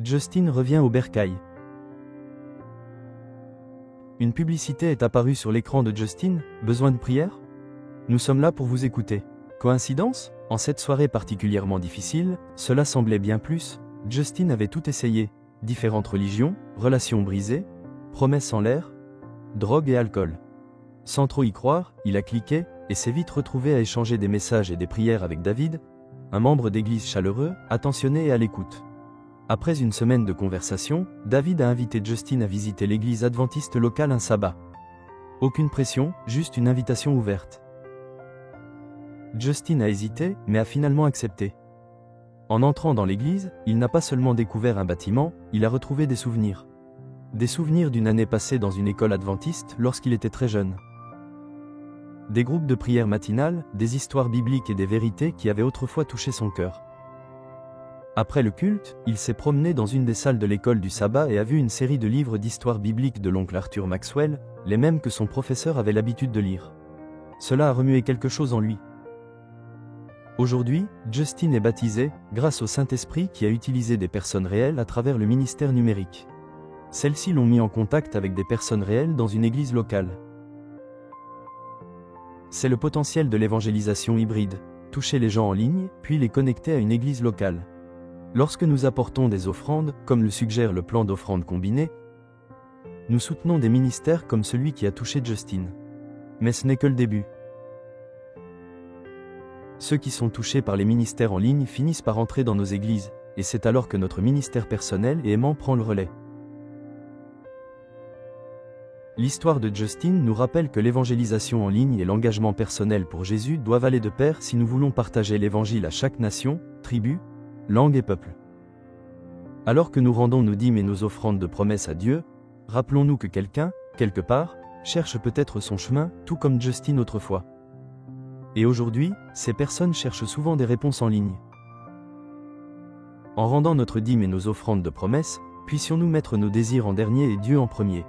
Justin revient au bercail. Une publicité est apparue sur l'écran de Justin, besoin de prière? Nous sommes là pour vous écouter. Coïncidence? En cette soirée particulièrement difficile, cela semblait bien plus. Justin avait tout essayé. Différentes religions, relations brisées, promesses en l'air, drogue et alcool. Sans trop y croire, il a cliqué, et s'est vite retrouvé à échanger des messages et des prières avec David, un membre d'église chaleureux, attentionné et à l'écoute. Après une semaine de conversation, David a invité Justin à visiter l'église adventiste locale un sabbat. Aucune pression, juste une invitation ouverte. Justin a hésité, mais a finalement accepté. En entrant dans l'église, il n'a pas seulement découvert un bâtiment, il a retrouvé des souvenirs. Des souvenirs d'une année passée dans une école adventiste lorsqu'il était très jeune. Des groupes de prière matinales, des histoires bibliques et des vérités qui avaient autrefois touché son cœur. Après le culte, il s'est promené dans une des salles de l'école du sabbat et a vu une série de livres d'histoire biblique de l'oncle Arthur Maxwell, les mêmes que son professeur avait l'habitude de lire. Cela a remué quelque chose en lui. Aujourd'hui, Justin est baptisé, grâce au Saint-Esprit qui a utilisé des personnes réelles à travers le ministère numérique. Celles-ci l'ont mis en contact avec des personnes réelles dans une église locale. C'est le potentiel de l'évangélisation hybride, toucher les gens en ligne, puis les connecter à une église locale. Lorsque nous apportons des offrandes, comme le suggère le plan d'offrande combiné, nous soutenons des ministères comme celui qui a touché Justin. Mais ce n'est que le début. Ceux qui sont touchés par les ministères en ligne finissent par entrer dans nos églises, et c'est alors que notre ministère personnel et aimant prend le relais. L'histoire de Justin nous rappelle que l'évangélisation en ligne et l'engagement personnel pour Jésus doivent aller de pair si nous voulons partager l'évangile à chaque nation, tribu, langue et peuple. Alors que nous rendons nos dîmes et nos offrandes de promesses à Dieu, rappelons-nous que quelqu'un, quelque part, cherche peut-être son chemin, tout comme Justin autrefois. Et aujourd'hui, ces personnes cherchent souvent des réponses en ligne. En rendant notre dîme et nos offrandes de promesses, puissions-nous mettre nos désirs en dernier et Dieu en premier.